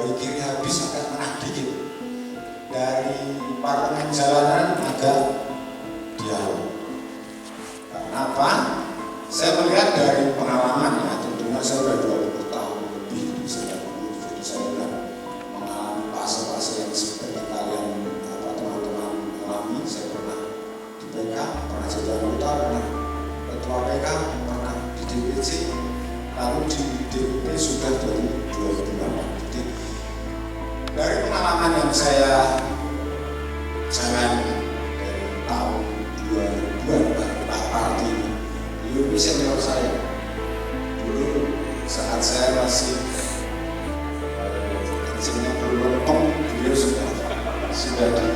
dari kiri habis agak menah dikit, dari parlemen jalanan agak dialog. Karena apa? Saya melihat dari pengalaman ya, tentunya saya sudah 20 tahun lebih di Serikat Buruh, jadi saya sudah mengalami fase-fase yang seperti kalian teman-teman alami. Saya pernah di PK, pernah jadi anggota, pernah ketua PK, pernah di DPC, lalu di DPP sudah dari 2008. Jadi dari pengalaman yang saya jalani dari tahun 2000-an Pak Parti ini senior saya. Dulu saat saya masih kencingnya belum lempeng, beliau sudah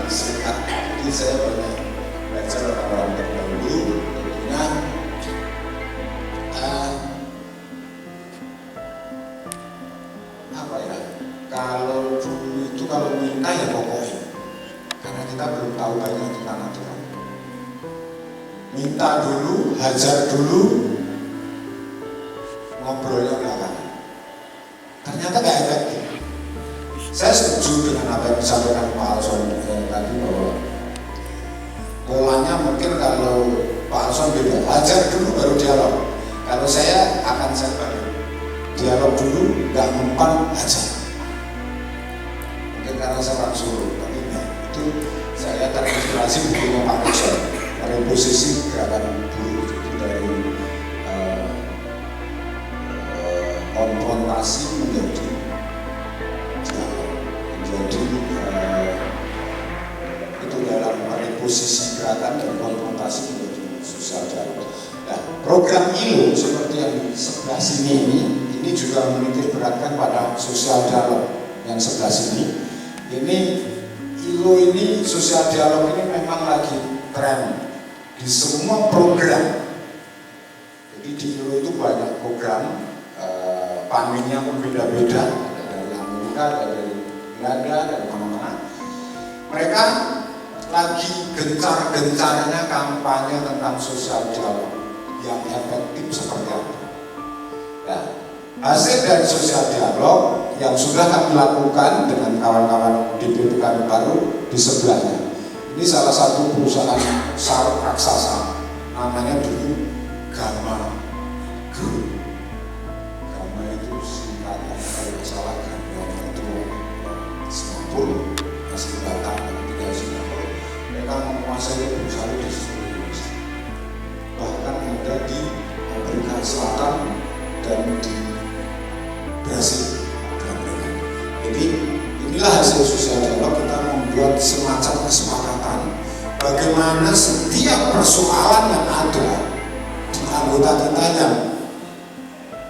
disekat. Jadi saya banyak belajar orang-orang terdahulu. Tentunya apa ya? Kalau dulu itu kalau minta ya pokoknya, karena kita belum tahu banyak tentang aturan. Minta dulu, hajar dulu, ngobrolnya belakangan. Ternyata gak efektif. Saya setuju dengan apa yang disampaikan Pak Alson tadi, bahwa polanya mungkin kalau Pak Alson beda, hajar dulu baru dialog. Kalau saya akan saya balik, dialog dulu, gak mempan hajar. Mungkin karena saya orang Solo, tapi enggak. Itu saya terinspirasi bukunya Pak Alson, reposisi gerakan buruh, itu dari konfrontasi menjadi itu dalam reposisi gerakan dan konfrontasi menjadi sosial dialog. Nah, program ILO seperti yang di sebelah sini ini juga menitik beratkan pada sosial dialog yang sebelah sini. Ini ILO ini, sosial dialog ini memang lagi tren di semua program. Jadi di ILO itu banyak program, fundingnya pun beda-beda, dari Amerika, dari Belanda, dari mana-mana. Mereka lagi gencar-gencarnya kampanye tentang sosial dialog yang efektif seperti apa. Nah, hasil dari sosial dialog yang sudah kami lakukan dengan kawan-kawan di BPKB baru di sebelahnya. Ini salah satu perusahaan sarung raksasa, namanya dulu Gama Group. Gama itu singkatnya kalau tidak salah Gama itu Singapura, masih Batam, tidak Singapura. Mereka menguasai perusahaan di seluruh Indonesia, bahkan ada di Amerika Selatan dan di Brasil. Jadi inilah hasil sosial dialog. Kita membuat semacam kesepakatan bagaimana setiap persoalan yang ada di anggota kita yang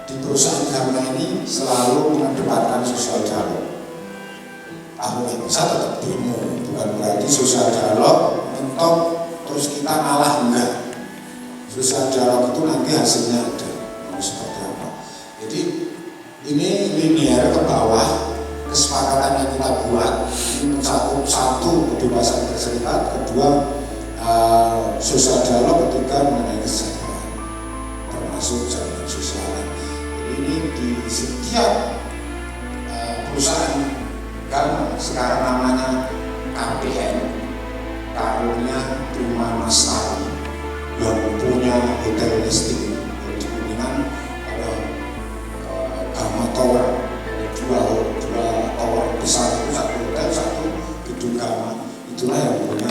di perusahaan Gama ini selalu mengedepankan sosial dialog. Aku nggak bisa tetap demo, bukan berarti sosial dialog mentok terus kita ngalah, enggak. Sosial dialog itu nanti hasilnya ada, mau seperti apa. Jadi ini linear ke bawah. Kesepakatan yang kita buat ini mencakup satu, kebebasan berserikat, kedua sosial dialog, ketiga mengenai kesejahteraan, termasuk jaminan sosial. Jadi ini di setiap perusahaan Gama, sekarang namanya KPN, Karunia Prima Lestari, yang punya hotel listing di Kuningan, ada Gama Tower, dua tower besar, satu hotel, satu gedung Gama. Itulah yang punya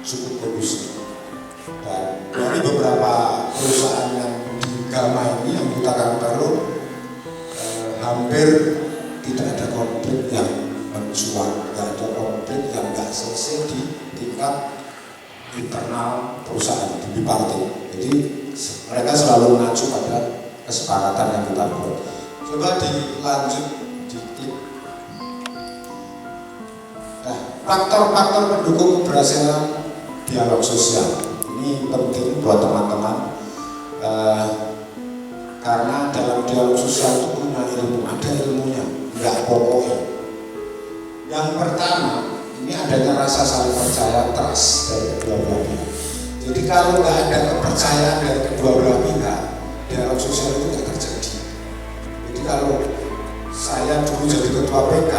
cukup bagus. Dan dari beberapa perusahaan yang di Gama ini yang kita baru hampir tidak ada konflik yang mencuat, tidak ada konflik yang nggak selesai di tingkat internal perusahaan di partai. Jadi mereka selalu mengacu pada kesepakatan yang kita buat. Coba dilanjut dikit. Nah, faktor-faktor pendukung keberhasilan dialog sosial ini penting buat teman-teman, karena dalam dialog sosial itu punya ilmu, ada ilmunya, nggak pokoknya. Yang pertama, ini adanya rasa saling percaya, trust dari kedua belah pihak. Jadi kalau nggak ada kepercayaan dari kedua belah pihak, dialog sosial itu nggak terjadi. Jadi kalau saya dulu jadi ketua PK,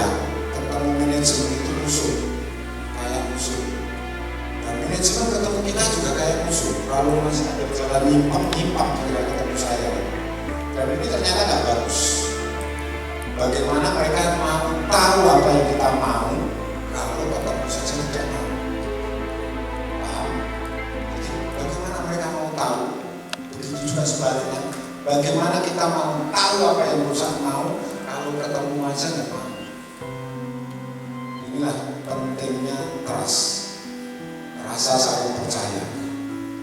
ketemu manajemen itu musuh, kayak musuh. Dan manajemen ketemu kita juga kayak musuh. Kalau masih ada jalan nyimpang kira ketemu saya. Dan ini ternyata nggak bagus. Bagaimana mereka mau tahu apa yang kita mau kalau ketemu saja tidak mau. Paham? Jadi, bagaimana mereka mau tahu? Begitu juga sebaliknya. Bagaimana kita mau tahu apa yang perusahaan mau kalau ketemu aja nggak mau. Inilah pentingnya trust, rasa saling percaya.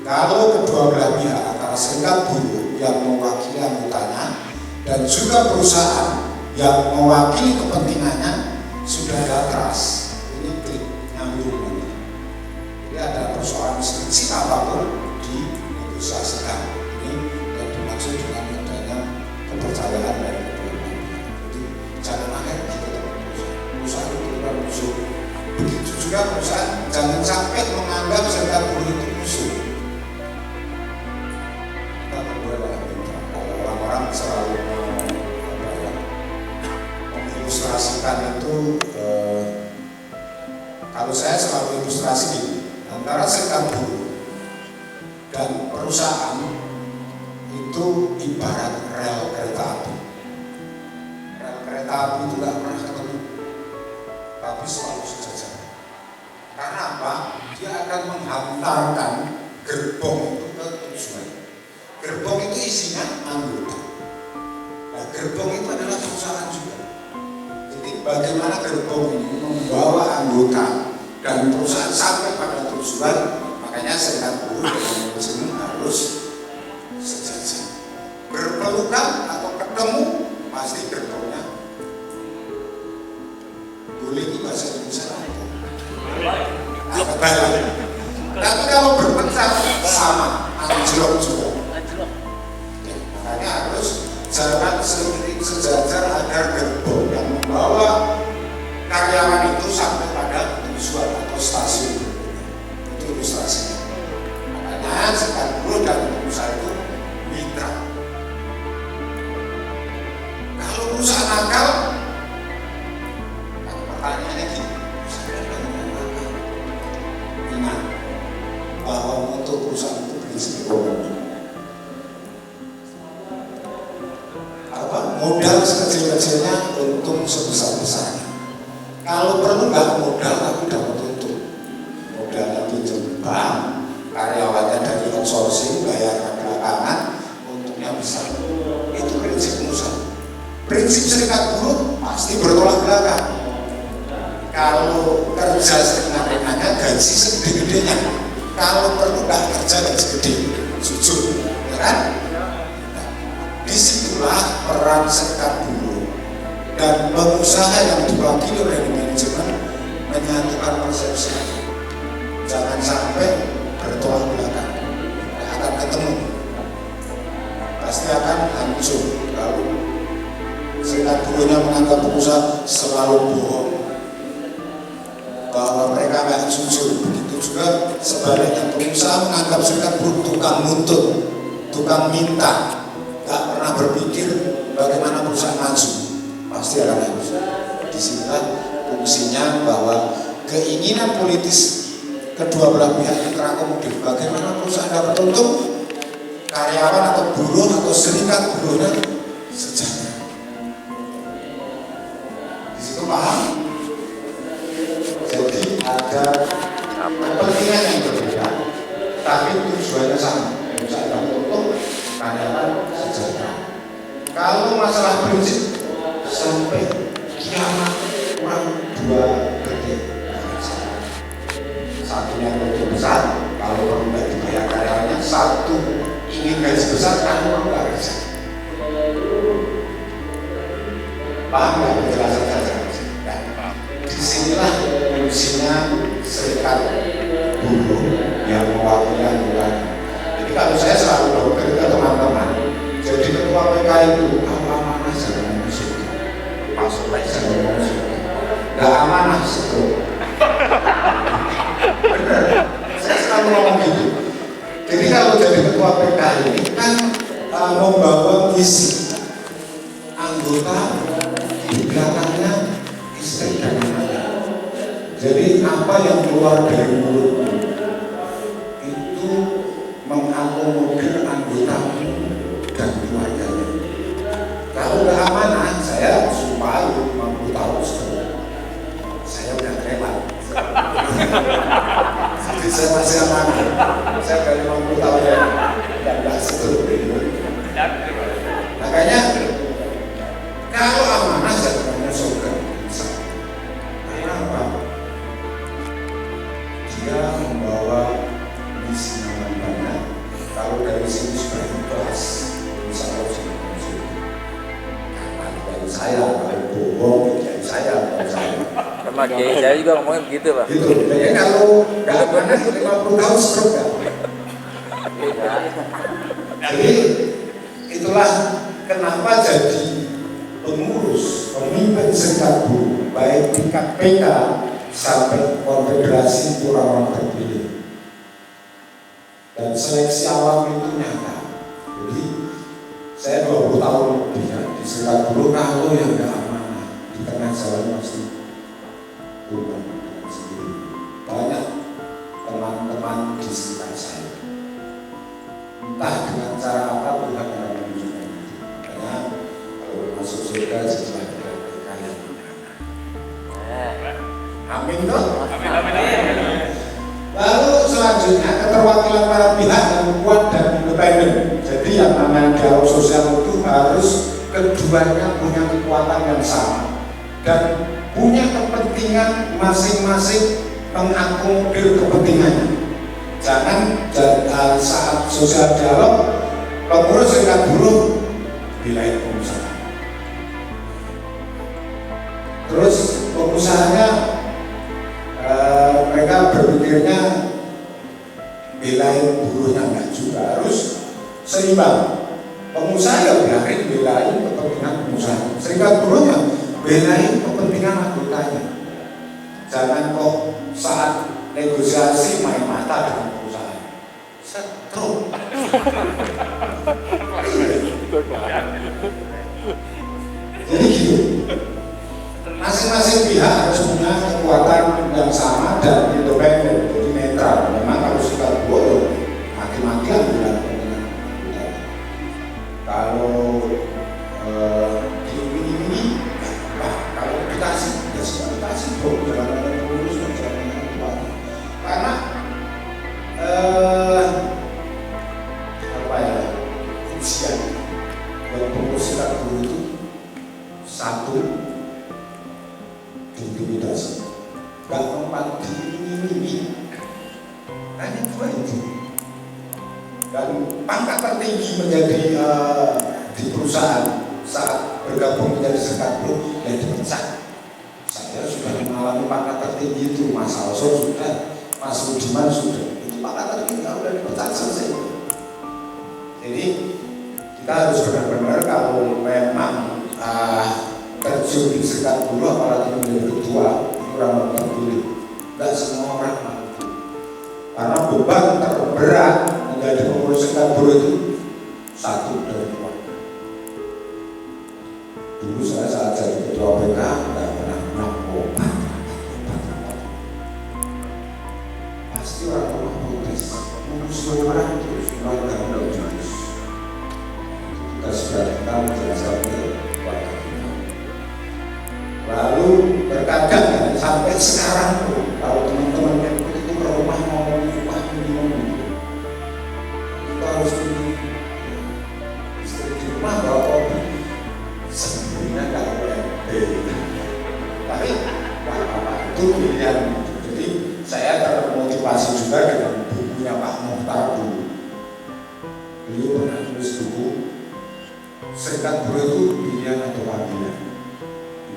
Kalau kedua belah pihak antara serikat buruh yang mewakili anggotanya dan juga perusahaan yang mewakili kepentingannya sudah ada trust, ini klik nyambung. Jadi ada persoalan sekecil apapun dinegosiasikan. Ini yang dimaksud dengan adanya kepercayaan dari kedua belah pihak. Jadi jangan akhir kita perusahaan itu bukan musuh. Begitu juga perusahaan jangan sampai menganggap serikat buruh itu musuh. Kita berdua dalam mitra. Kalau orang-orang selalu mengilustrasikan itu, kalau saya selalu ilustrasi gini, antara serikat buruh dan perusahaan itu ibarat rel kereta api. Rel kereta api itu nggak pernah ketemu, tapi selalu sejajar. Karena apa? Dia akan menghantarkan gerbong itu ke tujuan. Gerbong itu isinya anggota. Nah, gerbong itu adalah perusahaan juga. Jadi bagaimana gerbong ini membawa anggota dan perusahaan sampai pada tujuan, makanya serikat buruh dengan manajemen harus sejajar. Berpelukan atau ketemu pasti gerbongnya. Boleh ini bahasa Indonesia apa? Balik. Tapi kalau berpecah sama anjlok juga. Ya, makanya harus jangan seiring sejajar agar gerbong yang membawa karyawan itu sampai pada tujuan atau stasiun. Itu ilustrasinya. Makanya serikat buruh dan perusahaan itu mitra. Kalau perusahaan nakal, pertanyaannya gini, ingat bahwa untuk perusahaan itu prinsip ekonomi. Modal sekecil-kecilnya, untung sebesar-besarnya. Kalau perlu nggak modal, tapi dapat untung. Modalnya pinjam bank, karyawannya dari outsourcing, bayar belakangan, untungnya besar. Itu prinsip usaha. Prinsip serikat buruh pasti bertolak belakang. Kalau kerja seringan-ringannya, gaji segede-gedenya. Kalau perlu nggak kerja gaji gede, jujur, ya kan? Disitulah peran serikat buruh dan pengusaha yang diwakili oleh manajemen menyatukan persepsi. Jangan sampai bertolak belakang, akan ketemu, pasti akan hancur kalau serikat buruhnya menganggap pengusaha selalu bohong, bahwa mereka nggak jujur. Begitu juga sebaliknya, pengusaha menganggap serikat buruh tukang nuntut, tukang minta, nggak pernah berpikir bagaimana perusahaan maju, pasti akan habis. Disinilah fungsinya bahwa keinginan politis kedua belah pihak terakomodir. Bagaimana perusahaan dapat untung, karyawan atau buruh atau serikat buruhnya sejahtera. Di situ paham? Jadi ada kepentingan yang berbeda, tapi tujuannya sama. Perusahaan dapat untung, karyawan sejahtera. Kalau masalah prinsip sampai kiamat kurang dua gede. Satunya untuk besar, kalau perlu nggak dibayar karyawannya. Satu ingin gaji besar, kan perlu nggak kerja. Paham nggak penjelasan saya? Disinilah fungsinya serikat buruh yang mewakili anggota. Jadi kalau saya selalu dokter ke teman-teman, jadi ketua PK itu amanah jangan masuk, masuk lagi jangan masuk, nggak amanah setuju. Benar, saya selalu ngomong gitu. Jadi kalau jadi ketua PK ini kan membawa misi anggota Jadi apa yang keluar dari mulut itu mengakomodir anggota dan keluarganya. Kalau nggak amanah, saya sumpah 50 tahun saya udah rela. Jadi saya masih amanah. Saya dari 50 tahun ya, nggak setuju. Makanya kalau amanah jangan surga. Karena apa? Dia membawa misi yang banyak. Kalau dari sini sudah ikhlas, insya Allah sudah masuk. Karena dari saya, kalau bohong dari saya, kalau saya. Sama kiai saya juga ngomongnya begitu, Pak. Gitu. Jadi kalau nggak amanah 50 tahun surga. Jadi itulah kenapa jadi pengurus, pemimpin serikat buruh, baik tingkat PK sampai konfederasi itu orang-orang terpilih. Dan seleksi awal itu nyata. Jadi saya 20 tahun lebih ya, di serikat buruh. Kalau yang nggak amanah di tengah jalan pasti tumbang sendiri. Banyak teman-teman di sekitar saya, entah dengan cara apa Tuhan akan menunjukkan itu. Makanya kalau masuk surga jadilah mereka yang amanah. Amin toh? Amin. Lalu selanjutnya keterwakilan para pihak yang kuat dan independen. Jadi yang namanya dialog sosial itu harus keduanya punya kekuatan yang sama dan punya kepentingan masing-masing, mengakomodir kepentingannya. Jangan saat sosial dialog pengurus serikat buruh wilayah pengusaha, terus pengusahanya mereka berpikirnya belain buruhnya, enggak juga, harus seimbang. Pengusaha ya biarin belain kepentingan pengusaha, serikat buruhnya belain kepentingan anggotanya. Jangan kok saat negosiasi main mata dengan perusahaan. Setrum. Jadi gitu. Masing-masing pihak harus punya kekuatan yang sama dan independen, jadi netral. Memang kalau serikat buruh mati-matian bilang kepentingan anggota. Kalau ini kalau dikasih, ya sudah dikasih bro, jangan ada pengurus dan jangan ada kuat. Karena apa ya, usia buat pengurus serikat buruh itu satu, intimidasi, gak mempan ini, hanya dua itu. Dan pangkat tertinggi menjadi di perusahaan saat bergabung menjadi serikat buruh yang dipecat. Saya sudah mengalami pangkat tertinggi itu, Mas Also sudah, Mas Rudiman sudah, itu pangkat tertinggi sudah dipecat selesai. Jadi kita harus benar-benar kalau memang terjun di serikat buruh apalagi menjadi ketua, itu orang terpilih. Tidak semua orang mampu. Karena beban terberat menjadi pengurus serikat buruh itu satu dari keluarga. Dulu saya saat jadi ketua PK tidak pernah obat. Pasti orang tua protes, ngurus orang terus keluarga tidak jelas. Kita sudah menjelaskan itu. Lalu terkadang ya, sampai sekarang tuh kalau teman-teman yang itu ke rumah ngomong upah minimum itu, kita harus istri di rumah bawa kopi sebenarnya nggak boleh beli, tapi nggak apa-apa, itu pilihan. Jadi saya termotivasi juga dengan bukunya Pak Muhtar dulu. Beliau pernah tulis buku Serikat Buruh itu pilihan atau panggilan.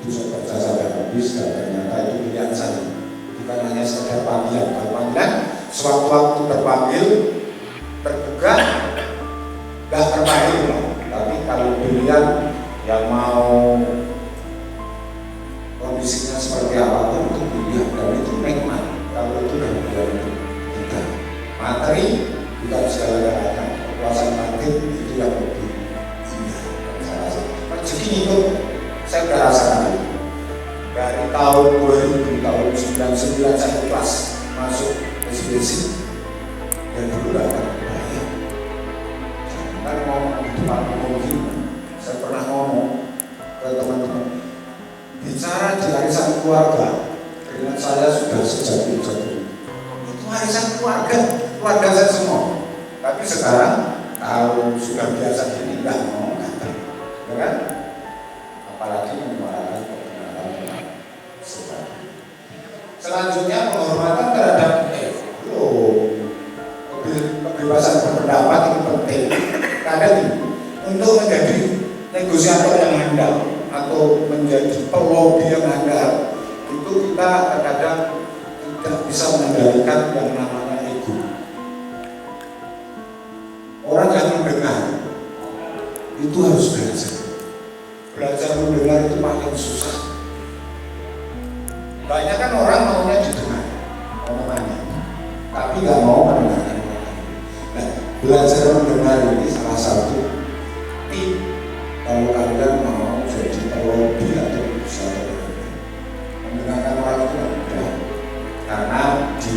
Itu saya baca sampai habis dan ternyata itu pilihan saya, bukan hanya sekedar panggilan. Kalau panggilan sewaktu-waktu terpanggil terbuka nggak terpanggil, tapi kalau pilihan yang mau kondisinya seperti apapun itu pilihan dan itu nikmat. Kalau itu dan pilihan itu kita materi bukan segala-galanya, kekuasaan batin itu yang lebih indah. Saya rasa rezeki itu saya sudah rasakan dari tahun 2000, tahun 99 saya kelas masuk SBC dan dulu ada bayar. Jangan ngomong di depan umum gini. Saya pernah ngomong ke teman-teman, bicara di arisan keluarga, dengan saya sudah sejati-jati. Itu arisan keluarga saya semua. Tapi sekarang kalau sudah biasa gini nggak mau kata, ya kan? Apalagi menyuarakan kebenaran sebab. Selanjutnya penghormatan terhadap kebebasan berpendapat ini penting. Kadang untuk menjadi negosiator yang handal atau menjadi pelobi yang handal itu kita kadang tidak bisa mengendalikan yang namanya ego. Orang yang mendengar itu harus belajar mendengar itu paling susah. Banyak kan orang maunya didengar omongannya, tapi nggak mau mendengarkan. Nah, belajar mendengar ini salah satu tip kalau kalian mau jadi pelobi atau bisa mendengarkan orang itu tidak mudah, karena di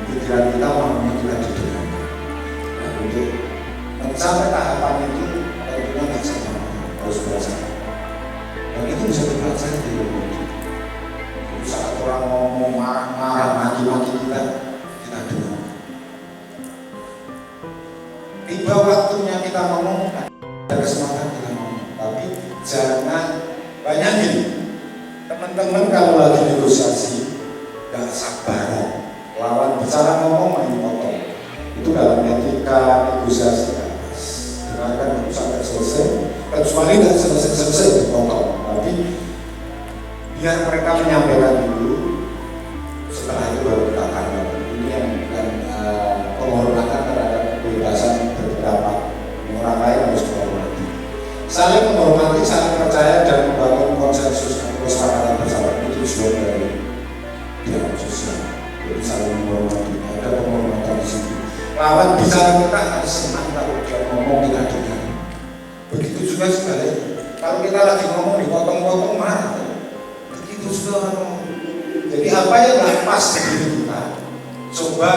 pikiran kita maunya kita didengar. Nah, untuk sampai tahapan itu tentunya nggak sama, harus belajar. Dan itu bisa dipelajari di ilmu. Saat orang ngomong marah-marah, maki-maki kita dengar. Tiba waktunya kita ngomong, ada kesempatan kita ngomong. Tapi jangan banyak gini. Teman-teman kalau lagi negosiasi, gak sabaran. Lawan bicara ngomong main potong. Itu dalam etika negosiasi kan pas. Dengarkan dulu sampai selesai. Kecuali gak selesai dipotong. Tapi biar mereka menyampaikan dulu, setelah itu baru kita tanya. Ini yang penghormatan terhadap kebebasan berpendapat. Orang lain harus menghormati. Saling menghormati, saling percaya dan membangun konsensus atau kesepakatan bersama itu sudah dari dialog sosial. Jadi saling menghormati, ada penghormatan di situ. Lawan bicara kita harus senang kalau dia ngomong kita dengar. Begitu juga sebaliknya. Kalau kita lagi ngomong dipotong-potong marah. Jadi apa yang nggak pas di diri kita, coba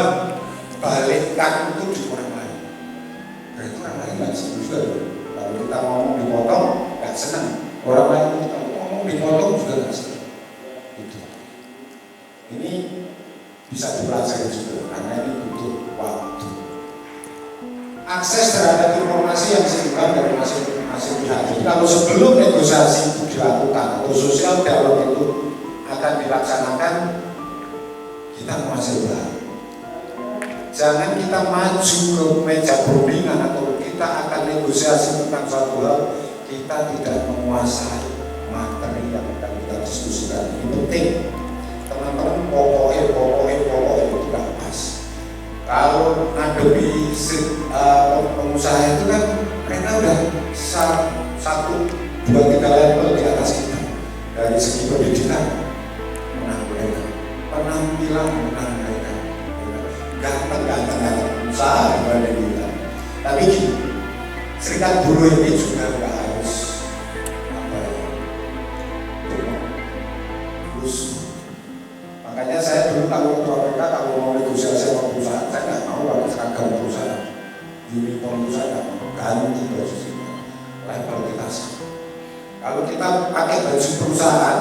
balikkan itu di orang lain. Berarti orang lain nggak senang juga. Kalau kita ngomong dipotong, nggak senang. Orang lain kita ngomong dipotong juga nggak senang. Itu. Ini bisa dipelajari juga, karena ini butuh waktu. Akses terhadap informasi yang seimbang dari masing-masing pihak. Jadi kalau sebelum negosiasi itu dilakukan atau sosial dialog itu akan dilaksanakan, kita menghasilkan. Jangan kita maju ke meja perundingan atau kita akan negosiasi tentang suatu hal, kita tidak menguasai materi yang akan kita diskusikan. Ini penting. Teman-teman pokoknya itu tidak pas. Kalau ngadepi pengusaha itu kan mereka udah 1, 2, 3 level di atas kita. Dari segi pendidikan menang mereka, penampilan menang mereka, ganteng usaha dibanding kita. Tapi gini, serikat buruh ini juga nggak harus terus. Makanya saya dulu kalau ketua PK kalau mau negosiasi sama perusahaan, saya nggak mau pakai seragam perusahaan, uniform perusahaan nggak mau, ganti baju level kita sama. Kalau kita pakai baju perusahaan,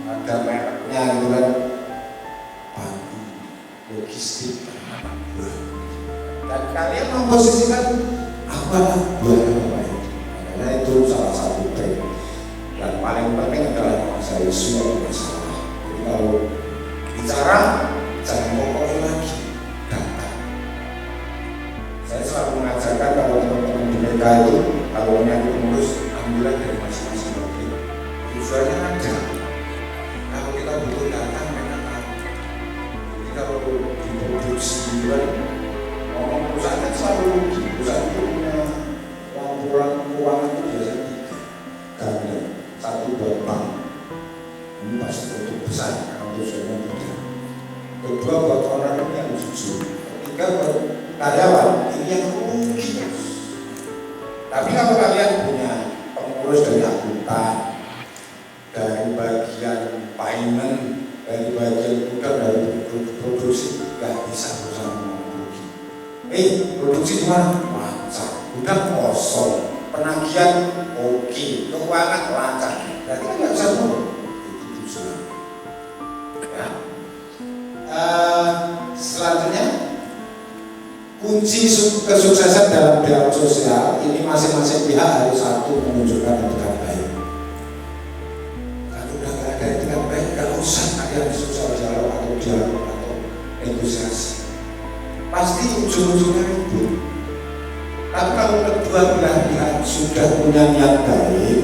ada mereknya gitu kan, bantu logistik, dan kalian memposisikan apa buat apa itu? Karena itu salah satu trik. Dan paling penting adalah menguasai suatu masalah. Jadi kalau bicara jangan pokoknya lagi data. Saya selalu mengajarkan kalau teman-teman di mereka itu kalau yang pengurus ambillah dari masing-masing bagian. Tujuannya ada. Kalau kita butuh data mereka tahu. Jadi kalau diproduksi kan ngomong perusahaan kan selalu rugi. Perusahaan itu punya laporan keuangan itu biasanya 3 ganda. 1 buat bank. Ini pasti untuk besar karena tujuannya 3. Kedua buat orang yang jujur. Ketiga buat karyawan ini yang rugi. Tapi kalau kalian punya pengurus dari akuntan, dari bagian payment, dari bagian gudang dari produksi nggak bisa perusahaan rugi. Produksi di mana? Lancar, gudang kosong, penagihan oke, keuangan lancar, berarti kan nggak bisa turun. Itu tujuan. Ya. Selanjutnya kunci kesuksesan dalam dialog sosial ini masing-masing pihak harus satu menunjukkan etikat baik. Kalau udah nggak ada etikat baik, nggak usah ada sosial dialog atau negosiasi. Pasti ujung-ujungnya ribut. Tapi kalau kedua belah pihak sudah punya niat baik,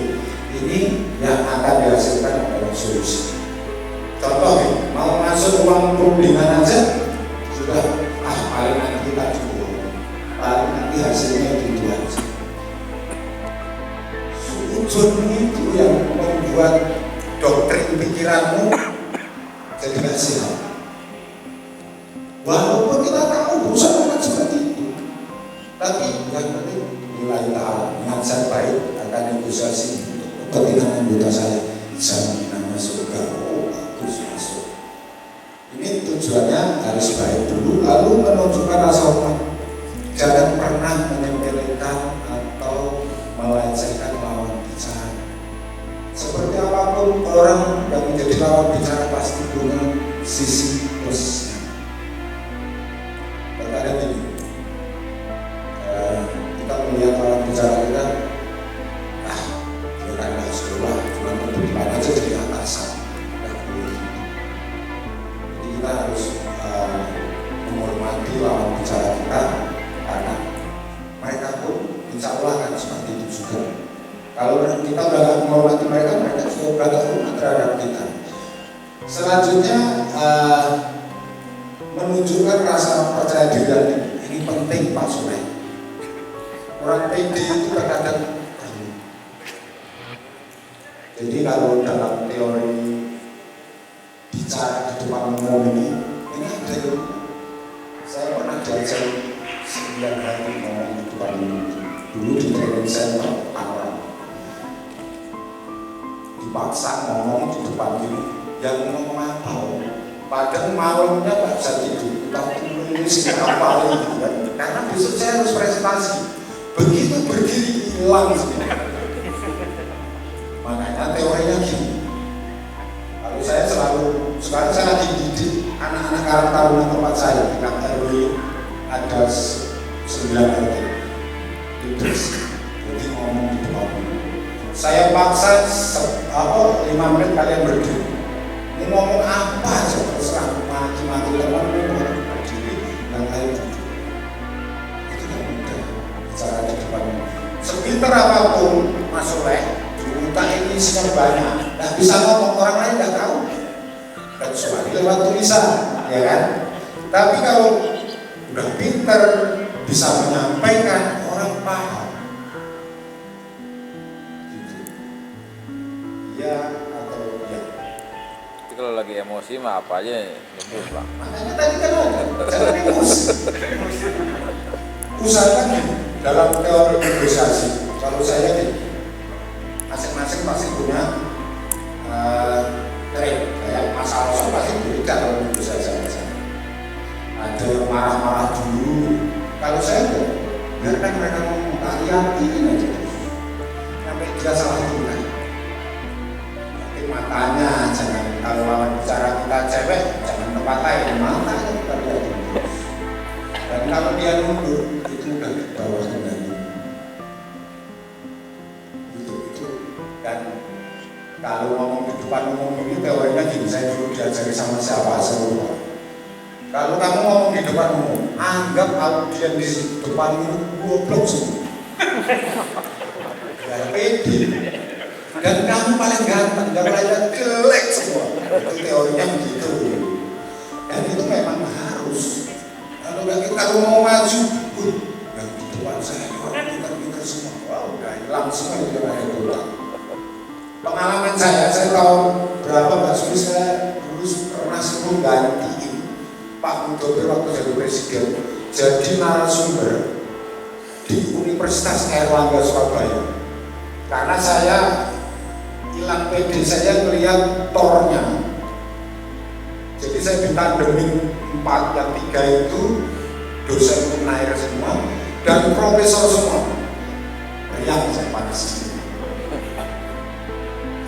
ini yang akan dihasilkan adalah solusi. Contoh, mau masuk uang perundingan aja sudah paling nanti kita cukup, paling nanti hasilnya itu aja. Sujud itu yang membuat doktrin pikiranmu jadi nggak sehat. Walaupun kita tahu perusahaan akan seperti itu, tapi yang penting nilai niat baik akan negosiasi untuk kepentingan anggota saya bisa nama surga. Bagus masuk. Ini tujuannya harus baik dulu, lalu menunjukkan rasa hormat. Jangan pernah menyepelekan atau melecehkan lawan bicara. Seperti apapun orang yang menjadi lawan bicara pasti punya sisi plusnya. Terkadang ini kita melihat lawan bicara kita, dia kan nggak sekolah, cuma kebetulan aja jadi atasan. Kita harus menghormati lawan bicara kita karena mereka pun insya Allah akan seperti itu juga. Kalau kita udah gak menghormati mereka, mereka juga udah gak hormat terhadap kita. Selanjutnya menunjukkan rasa percaya diri. Ini penting Pak Soleh. Orang pede itu kadang-kadang. Jadi kalau dalam teori bicara di depan umum ini ada yang saya pernah diajar 9 hari ngomong di depan umum dulu di training center awal dipaksa ngomong di depan ini yang ngomong apa padahal malamnya nggak bisa tidur tapi menulis apa lagi karena besok saya harus presentasi begitu berdiri hilang makanya teorinya gini. Saya selalu, sekarang saya lagi didik anak-anak Karang Taruna tempat saya di RW ada 9 RT jadi ngomong di depan saya paksa 5 menit kalian berdiri ini ngomong apa aja terserah maki-maki teman berdiri dan ayo duduk itu gak mudah bicara di depan sepinter apapun Mas Soleh diminta ini isinya banyak nggak bisa ngomong orang lain nggak tahu kecuali lewat tulisan ya kan tapi kalau udah pinter bisa menyampaikan orang paham gitu. Ya atau ya Tapi kalau lagi emosi mah apa aja nyebut Pak. makanya tadi kan ada jangan emosi usahakan dalam teori negosiasi kalau saya gini masing-masing pasti punya trik kayak masalah pasti beda kalau negosiasi sama saya ada yang marah-marah dulu kalau saya biarkan mereka ngomong lihatin aja terus sampai dia salah juga tapi matanya jangan kalau lawan bicara kita cewek jangan tempat lain matanya kita lihatin terus dan kalau dia mundur itu udah di bawah kendali dan kalau ngomong di depan umum ini teorinya gini saya dulu diajari sama siapa saya lupa kalau kamu ngomong di depan umum anggap audien di depan umum goblok semua ya pede dan kamu paling ganteng yang lainnya jelek semua itu teorinya begitu dan itu memang harus kalau nggak kita mau maju yang di depan saya orang pintar-pintar semua wow udah hilang semua itu yang ada pengalaman saya tahu berapa Mbak Suli saya dulu pernah sebelum gantiin Pak Muldoko waktu jadi presiden jadi narasumber di Universitas Airlangga Surabaya karena saya hilang PD saya melihat tornya ditandemi 4 yang 3 itu dosen unair semua dan profesor semua. Yang saya panas sini.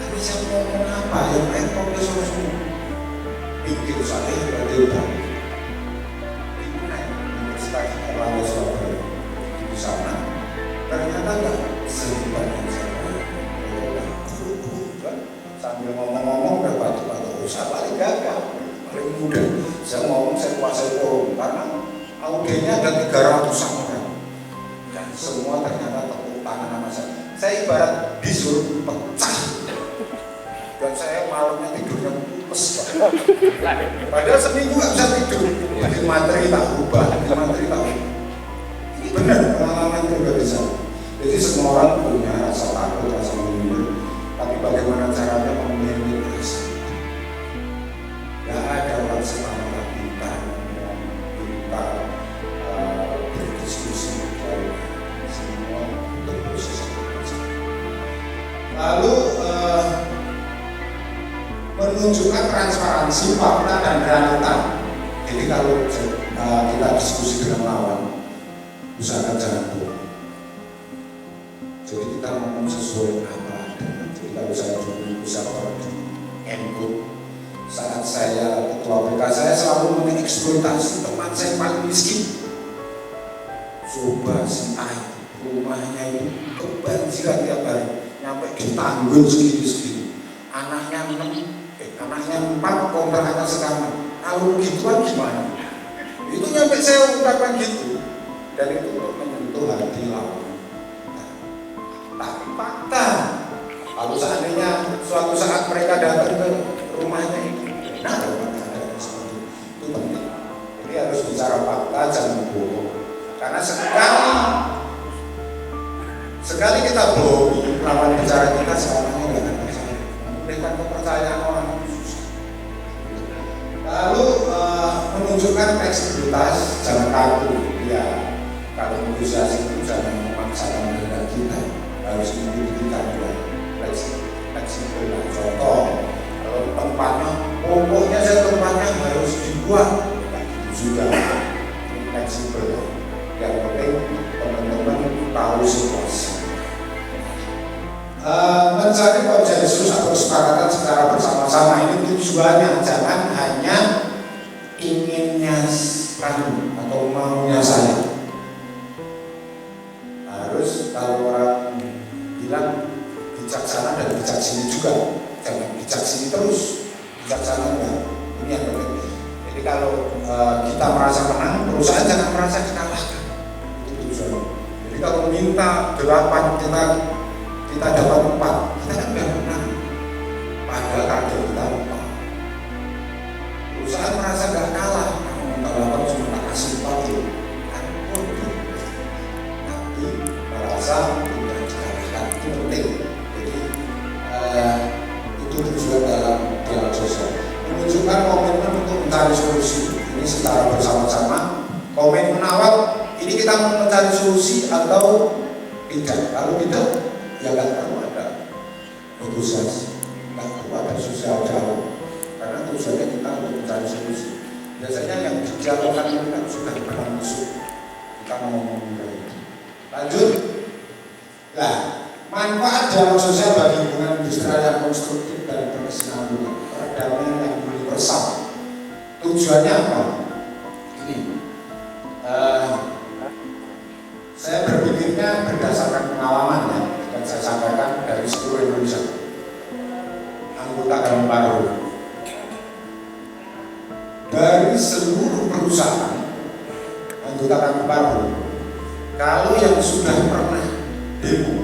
Tapi saya ngomong apa yang profesor semua? Pikir saya berarti di Universitas Erlangga Surabaya di sana ternyata nggak sehebat yang saya sambil ngomong-ngomong udah batu-batu saya paling gagah, paling muda. Saya ngomong saya kuasai forum karena audiennya ada 300-an orang dan semua ternyata tepuk tangan sama saya. Saya ibarat bisul pecah dan saya malamnya tidurnya pules. Padahal seminggu nggak bisa tidur. Jadi materi tak ubah, materi tak ubah. Ini benar pengalaman pribadi saya. Jadi semua orang punya rasa takut, rasa minder. Tapi bagaimana caranya memilih rasa? Gak ada orang semangat pintar berdiskusi dan semua berproses. Lalu menunjukkan transparansi, fakta dan realita. Jadi kalau kita diskusi dengan lawan, usahakan jangan bohong. Jadi kita ngomong sesuai apa adanya. Jadi kalau saya dulu usahakan input. Saat saya ketua BK, saya selalu mengeksploitasi teman saya paling miskin. Coba si A, rumahnya itu kebanjiran tiap hari, nyampe ditanggul segini-segini. Anaknya 4 kontrakannya sekarang. Kalau begituan gimana? Itu nyampe saya ungkapkan gitu. Dan itu menyentuh hati lawan. Tapi fakta, kalau seandainya suatu saat mereka datang ke rumahnya itu, benar ada seperti itu penting. Jadi harus bicara fakta, jangan bohong. Karena sekali kita bohongi lawan bicara kita, selamanya nggak akan percaya. Memberikan kepercayaan orang itu susah. Lalu menunjukkan fleksibilitas, jangan kaku. Ya, kalau negosiasi itu jangan memaksakan kehendak kita. Harus dibuktikan dengan fleksibel. Contoh, kalau tempatnya, pokoknya tempatnya harus dibuat, gitu juga fleksibel. Yang penting teman-teman tahu situasi. Mencari konsensus atau kesepakatan secara bersama-sama ini tujuannya, jangan hanya inginnya kamu atau maunya saya. Harus kalau orang bilang bijaksana dan bijaksini juga, jangan bijaksini terus, bijaksana enggak. Ini yang penting. Jadi kalau kita merasa menang, perusahaan jangan merasa dikalahkan. Itu tujuan. Jadi kalau minta 8 kita dapat 4, kita kan enggak menang. Padahal target kita 4. Perusahaan merasa enggak kalah, kalau minta 8 cuma tak kasih 4 loh. Kan bodoh. Tapi merasa tidak dikalahkan itu penting. Jadi itu tujuan dalam dialog sosial. Menunjukkan komitmen untuk mencari solusi. Ini secara bersama-sama. Komitmen awal, ini kita mau mencari solusi atau tidak. Kalau tidak, ya nggak perlu ada negosiasi, nggak perlu ada sosial dialog. Karena tujuannya kita untuk mencari solusi. Biasanya yang didialogkan ini kan sudah pernah masuk. Kita mau ngomong itu. Lanjut. Nah, manfaat dialog sosial bagi hubungan industrial yang konstruktif dan berkesinambungan, perdamaian yang universal. Tujuannya apa? Ini, saya berpikirnya berdasarkan pengalaman yang saya sampaikan dari seluruh Indonesia, anggota Dewan Paru, dari seluruh perusahaan anggota Dewan Paru. Kalau yang sudah pernah demo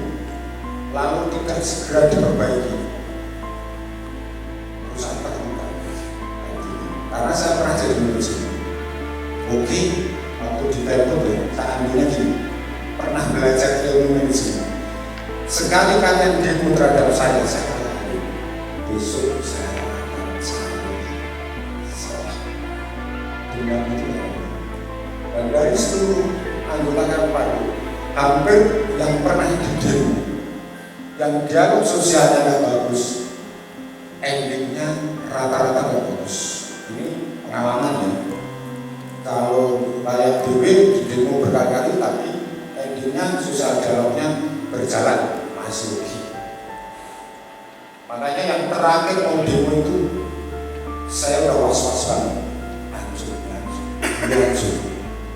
lalu tidak segera diperbaiki, perusahaan terbuka. Karena saya pernah jadi manajemen. Oke, waktu di Telkom ya, saya ambilnya gini, pernah belajar ilmu manajemen. Sekali kalian demo terhadap saya besok saya akan cari salah. Dengan itu dan dari seluruh anggota Dewan, hampir yang pernah di demo, yang dialog sosialnya nggak bagus, endingnya rata-rata nggak bagus. Ini pengalaman ya. Kalau rakyat DW di demo berkali-kali tapi endingnya sosial dialognya berjalan masih rugi. Makanya yang terakhir mau demo itu saya udah was-was banget, hancur.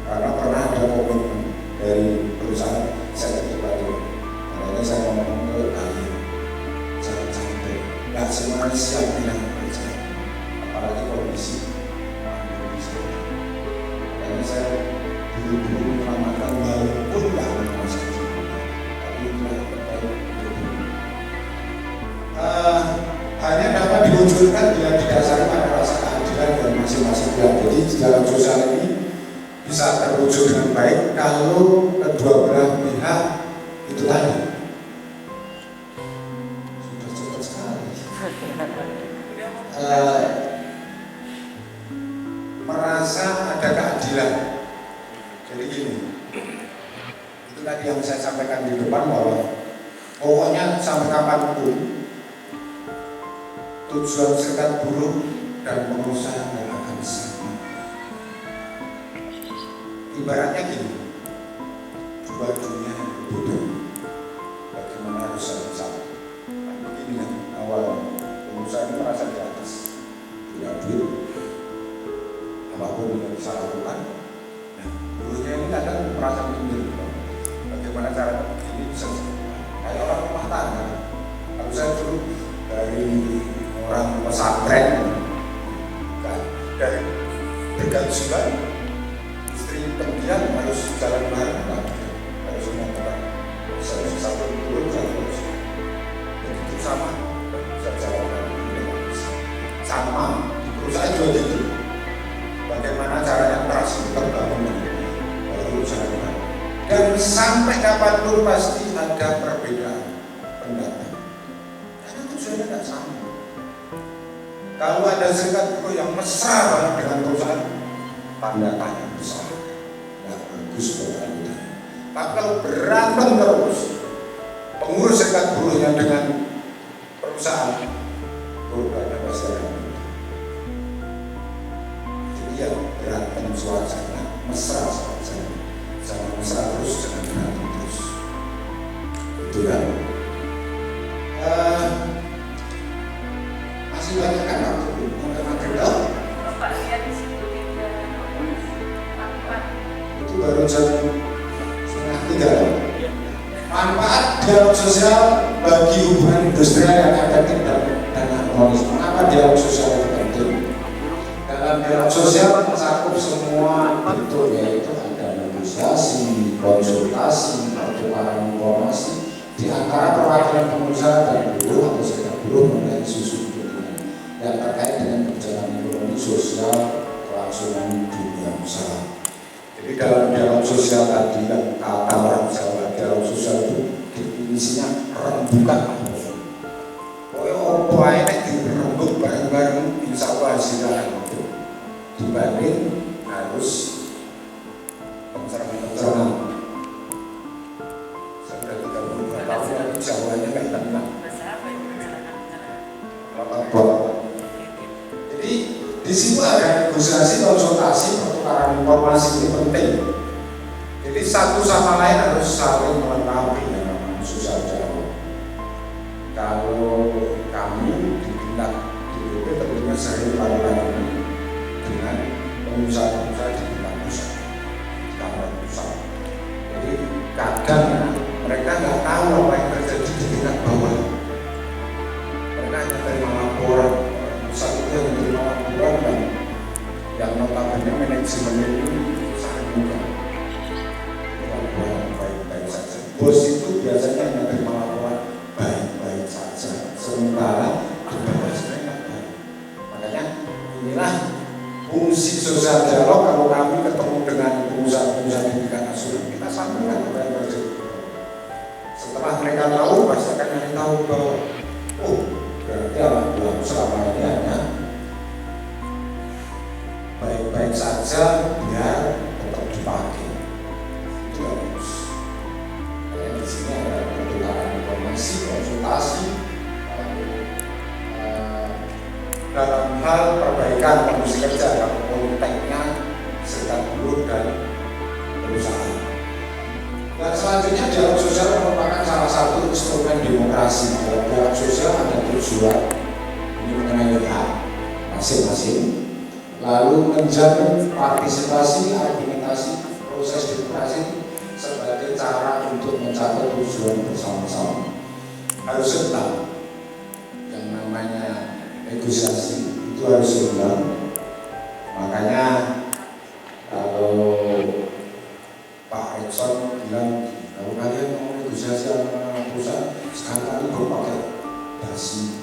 Karena pernah ada komitmen dari perusahaan saya pribadi. Makanya saya ngomong ke kalian, jangan sampai nggak semuanya siap bilang percaya, apalagi kondisi Indonesia. Makanya saya buru-buru menyelamatkan walaupun nggak memasang, tapi itulah yang terbaik. Hanya dapat diwujudkan bila didasari pada rasa keadilan dari masing-masing pihak. Jadi dalam sosial ini bisa terwujud dengan baik kalau kedua belah pihak itu tadi sudah cepat sekali merasa ada keadilan. Jadi gini, itu tadi yang saya sampaikan di depan bahwa pokoknya sampai kapanpun tujuan serikat buruh dan pengusaha tidak akan sama. Ibaratnya gini, dua dunia berbeda. Bagaimana harus sama? Begini kan, awal pengusaha ini merasa di atas, punya duit, apapun yang bisa lakukan. Nah, buruhnya ini kadang merasa pinggir. Bagaimana cara ini bisa kayak orang rumah tangga. Kalau saya dulu dari orang pesantren kan, dari bergajian istri pendiam harus jalan bareng kan, harus mengantar satu turun terus begitu sama bisa jalan sama di perusahaan juga gitu. Bagaimana caranya terus terbangun baru jalan, dan sampai kapanpun pasti ada perbedaan pendapat karena tujuannya tidak sama. Kalau ada serikat buruh yang mesra banget dengan perusahaan, tanda tanya besar, nggak bagus buat anggota. Tapi kalau berantem terus, pengurus serikat buruhnya dengan perusahaan, perubahannya pasti akan berubah. Jadi ya berantem suasana mesra saja, jangan mesra terus, jangan berantem terus. Itu kan. Masih banyak kan waktu mengenal Bapak lihat di situ itu baru jam 2:30. Manfaat dialog sosial bagi hubungan industrial yang efektif dan harmonis. Mengapa dialog sosial itu penting? Dalam dialog sosial mencakup semua bentuk, yaitu ada negosiasi, konsultasi, pertukaran informasi di antara perwakilan pengusaha dan buruh atau serikat buruh mengenai isu yang terkait dengan perjalanan ekonomi sosial kelangsungan dunia usaha. Jadi dalam dialog sosial tadi yang kata orang Jawa, dialog sosial itu definisinya rembukan. Apa yang dirembuk bareng-bareng, insya Allah hasilnya itu dibanding harus pencerman. Saya sudah 30 tahun Jawanya nggak tenang. Jadi di situ ada negosiasi, konsultasi, pertukaran informasi ini penting. Jadi satu sama lain harus saling melengkapi yang namanya sosial dialog. Kalau kami di tingkat DPP tentunya sering melakukan dengan pengusaha-pengusaha di tingkat pusat. Jadi kadang mereka nggak tahu apa yang terjadi di tingkat bawah. Mereka hanya terima laporan. Pusat itu yang menerima laporan dan yang notabene manajemen ini sangat mudah. Laporan baik-baik saja. Bos itu biasanya hanya terima laporan baik-baik saja. Sementara di bawah sebenarnya baik. Makanya inilah fungsi sosial dialog. Kalau kami ketemu dengan pengusaha-pengusaha di tingkat nasional, kita sampaikan apa yang terjadi. Setelah mereka tahu, pasti akan nyari tahu bahwa berarti alhamdulillah selama ini hanya baik-baik saja biar tetap dipakai. Itu harus. Di sini ada pertukaran informasi, konsultasi. Dan dalam hal perbaikan kondisi kerja dan konteknya serikat buruh dan perusahaan. Dan selanjutnya dialog sosial merupakan salah satu instrumen demokrasi. Dalam dialog sosial ada tujuan ini mengenai hak masing-masing, lalu menjamin partisipasi, argumentasi, proses demokrasi sebagai cara untuk mencapai tujuan bersama-sama. Harus seimbang. Yang namanya negosiasi itu harus seimbang. Makanya kalau Pak Ekson bilang, kalau kalian mau negosiasi sama perusahaan, sekali-kali baru pakai dasi.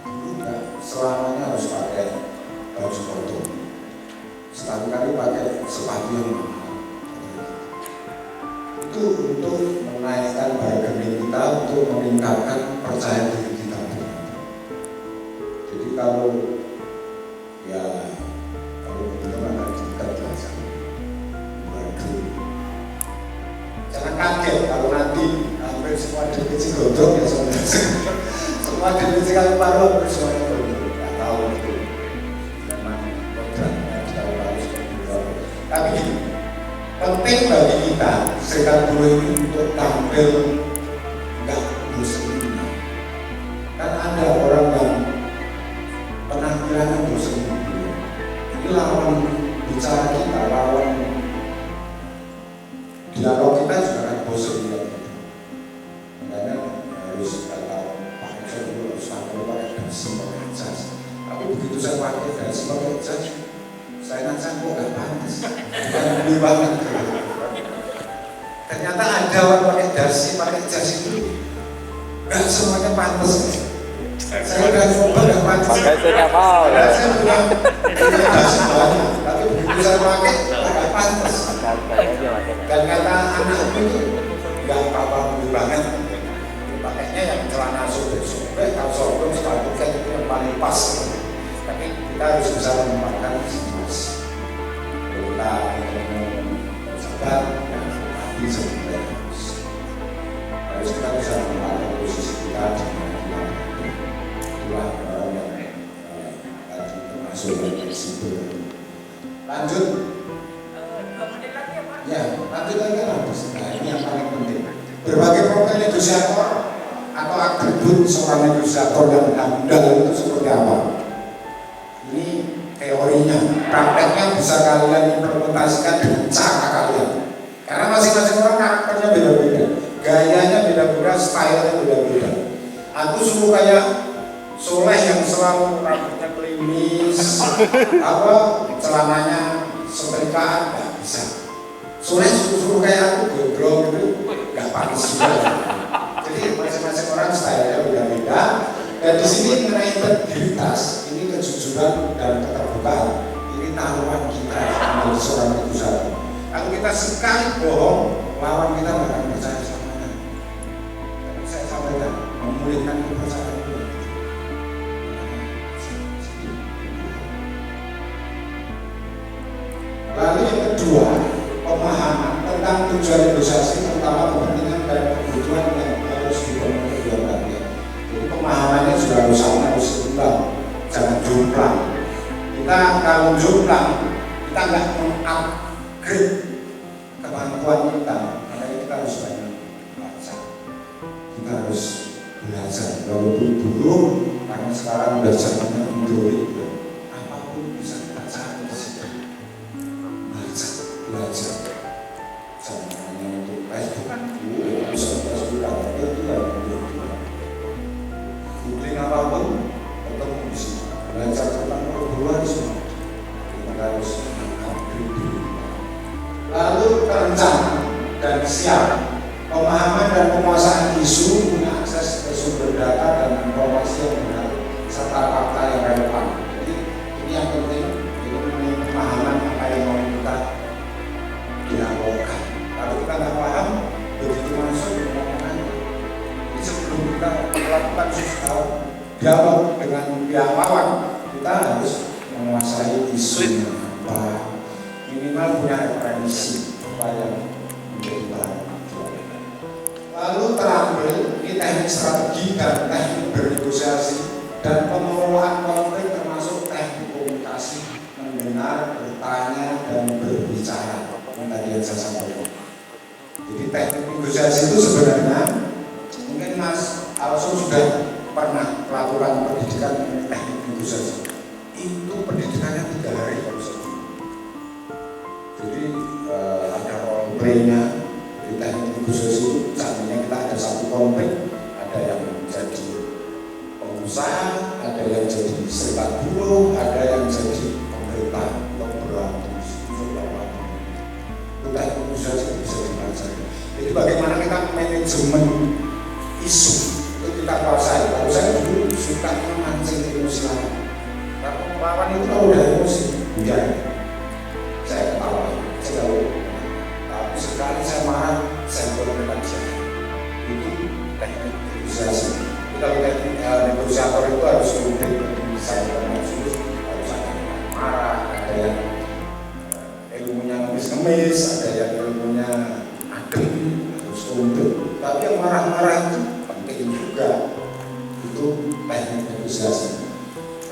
Dulu enggak selamanya harus pakai baju kotor. Sekali-kali pakai sepatu yang mahal. Itu untuk menaikkan bargaining kita, untuk meningkatkan percaya diri kita. Jadi kalau begitu akan kita belajar. Jangan kaget kalau nanti hampir semua DPC godong ya sebenarnya. Semua DPC kali paruh hampir semuanya godong. Nggak tahu itu. Memang programnya tahu harus seperti itu. Tapi penting bagi kita serikat buruh ini untuk tampil nggak bosan. Kan ada orang yang penampilannya bosan. Ini lawan bicara kita, lawan dialog kita juga kan bosan ya. Makanya harus kata Pak Ekson dulu harus pakai dasi, pakai jas. Tapi begitu saya pakai dasi, pakai jas, saya nanya kok nggak pantas, lebih banget. Ternyata ada orang pakai dasi, pakai jas itu nggak semuanya pantas. Saya udah coba nggak pantas. Saya nggak mau. Saya bilang dasi banyak, tapi begitu saya pakai nggak pantas. Dan kata anakku itu nggak apa-apa lebih banget. Pakainya yang celana sobek-sobek, kalau sobek sepatu kan itu yang paling pas. Tapi kita harus bisa menempatkan situasi. Kita sabar dan hati sebenarnya harus kita bisa menempatkan posisi kita dengan kita. Itulah orang yang tadi termasuk fleksibel. Lanjut. Ya, lanjut lagi kan habis. Nah, ini yang paling penting. Berbagai profil negosiator atau atribut seorang negosiator yang handal itu seperti apa? Ini teorinya, prakteknya bisa kalian implementasikan dengan cara kalian. Karena masing-masing orang karakternya beda-beda, gayanya beda-beda, stylenya beda-beda. Aku suruh kayak Soleh yang selalu rambutnya klimis, celananya setrikaan, nggak bisa. Soleh suruh kayak aku gondrong gitu, nggak pantas juga. Jadi masing-masing orang stylenya beda-beda. Dan di sini mengenai integritas, ini kejujuran dan keterbukaan, ini taruhan kita menjadi seorang negosiator. Kalau kita sekali bohong, lawan kita nggak akan percaya sama kita. Tapi saya sampaikan, memulihkan kepercayaan. Lalu yang kedua, pemahaman tentang tujuan negosiasi, terutama kepentingan dan kebutuhan yang harus dipenuhi oleh rakyat. Jadi pemahamannya juga harus sama, harus seimbang, jangan jomplang. Kita kalau jomplang, kita nggak mengupgrade kemampuan kita, makanya kita harus banyak baca. Kita harus belajar, walaupun dulu karena sekarang udah zamannya Android, apapun bisa kita cari di situ. Belajar, jangan hanya untuk Facebook, bisa itu googling apapun, ketemu di sini. Belajar tentang perburuan semua, kita harus mengupgrade diri. Lalu terencana dan siap, pemahaman dan penguasaan isu, mengakses ke sumber data dan informasi yang benar serta fakta yang relevan. Jadi ini yang penting, ini pemahaman apa yang mau kita dilakukan. Kalau kita nggak paham, begitu masuk ngomongan. Jadi sebelum kita melakukan sesuatu dialog dengan pihak lawan, kita harus menguasai isunya apa, minimal punya referensi apa yang menjadi bahan. Lalu terakhir, ini teknik strategi dan teknik bernegosiasi dan pengelolaan benar, bertanya, dan berbicara. Ini tadi yang saya sampaikan. Jadi teknik negosiasi itu sebenarnya mungkin Mas Alson sudah pernah melakukan pendidikan teknik negosiasi. Itu pendidikannya 3 hari kalau saya. Jadi ada role play-nya di teknik negosiasi itu. Seandainya kita ada satu konflik, ada yang jadi pengusaha, ada yang jadi serikat buruh, ada yang jadi pemerintah untuk berantem. Itu teknik negosiasi bisa dipelajari. Jadi bagaimana kita manajemen isu itu kita kuasai. Kalau saya dulu suka memancing emosi lawan. Karena lawan itu kalau udah emosi, ya saya ketawa, saya tahu. Tapi sekali saya marah, saya boleh saja. Itu teknik negosiasi. Kalau teknik negosiator itu harus komplit, misalnya harus ada marah, ada yang ilmunya ngemis-ngemis, ada yang ilmunya adem, harus komplit. Tapi yang marah-marah itu penting juga. Itu teknik negosiasi.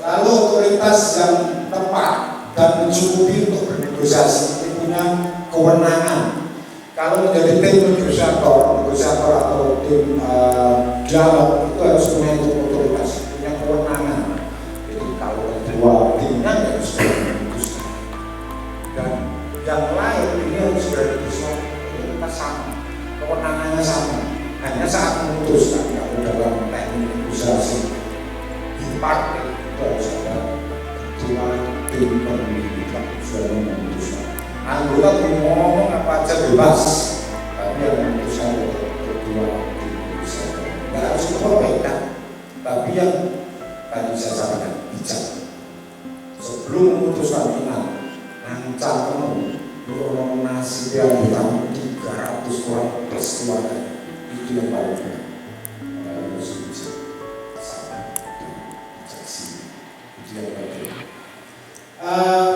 Lalu otoritas yang tepat dan mencukupi untuk bernegosiasi itu punya kewenangan. Kalau menjadi tim negosiator atau tim dialog itu harus punya otoritas, punya kewenangan. Jadi kalau kedua timnya harus bernegosiasi. Dan yang lain ini harus bernegosiasi, otoritas sama, kewenangannya sama. Hanya saat memutuskan kalau dalam teknik negosiasi di partai itu harus ada kedua tim pemilihan sudah memutuskan. Anggota ngomong apa aja bebas, tapi yang memutuskan kedua tim bisa. Tidak harus diperbaikan, tapi yang tadi saya sampaikan bijak. Sebelum memutuskan final, ancam nominasi yang bertanggung 300 orang plus keluarga. Itu yang paling harus bijak, sabar, bijaksana. Itu yang paling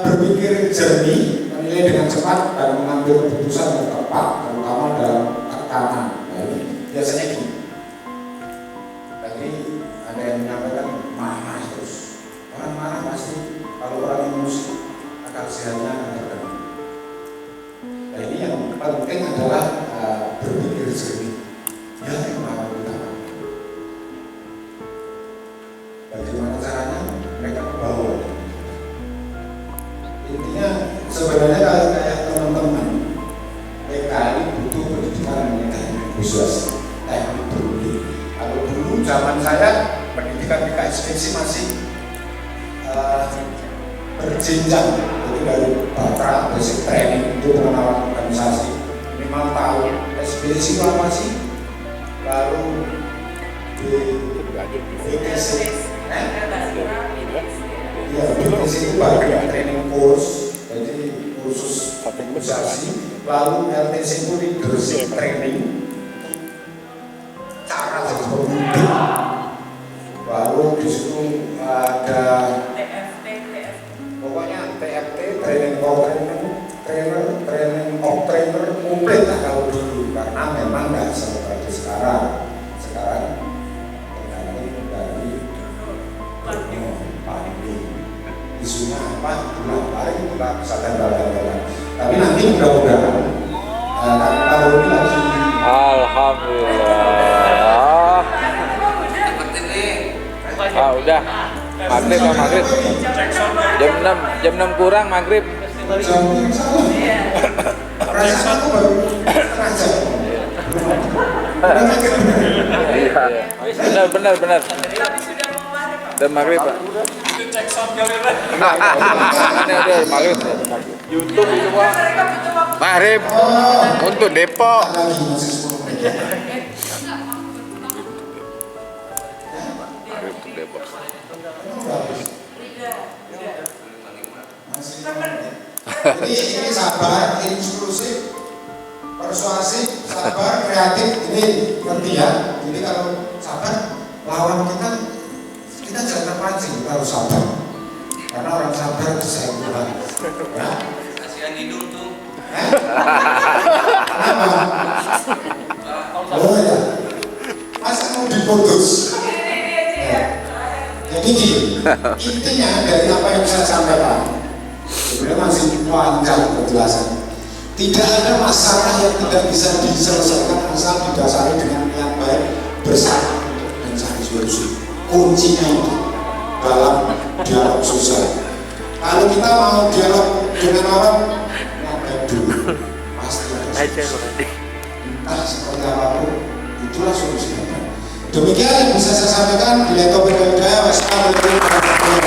berpikir jernih, menilai dengan cepat dan mengambil keputusan yang tepat, terutama dalam tekanan. Biasanya gini. Tadi ada yang menyampaikan marah terus. Orang marah pasti kalau orang emosi akal sehatnya akan terganggu. Nah ini yang penting adalah berpikir jernih. Ya yang mau kita. Bagaimana caranya? Mereka ke bawah. Intinya sebenarnya kalau kayak teman-teman PKI butuh pendidikan mengenai negosiasi teknik dulu. Kalau dulu zaman saya pendidikan di KSPC masih berjenjang, jadi dari batra basic training itu pengenalan organisasi minimal tahun. SPC itu apa sih? Lalu BTC ya, BTC itu bagian training course, jadi kursus negosiasi. Lalu LTC itu leadership training, cara jadi pemimpin. Lalu di situ ada pokoknya TFT, training of trainer komplit lah kalau dulu, karena memang nggak seperti sekarang. Sekarang tergantung dari pandemi. Isunya apa, bulan hari kita bisa tembak-tembakan. Tapi nanti mudah-mudahan tahun ini lagi. Alhamdulillah. Udah. Maghrib. Jam 6 kurang maghrib. Jam yang salah. Perasaan aku baru setengah jam. Iya. Benar. Dan maghrib Pak. Cek sound kali lah. Udah maghrib. YouTube itu Pak. Maghrib untuk Depok. Lagi masih 10 menit. Maghrib untuk Depok. Jadi ini sabar, inklusif, persuasif, sabar, kreatif, ini ngerti ya. Jadi kalau sabar, lawan kita jangan terpancing, kita harus sabar. Karena orang sabar itu saya bilang, ya. Kasihan hidung tuh. Kenapa? Oh ya, masa mau diputus? Ya. Jadi intinya dari apa yang saya sampaikan, sebenarnya masih panjang penjelasan. Tidak ada masalah yang tidak bisa diselesaikan asal didasari dengan niat baik bersama dan saling solusi. Kuncinya itu dalam dialog sosial. Kalau kita mau dialog dengan orang, ngapain dulu? Pasti ada solusi. Entah seperti apapun, itulah solusinya. Demikian yang bisa saya sampaikan. Bila taufiq wal hidayah. Wassalamualaikum warahmatullahi wabarakatuh.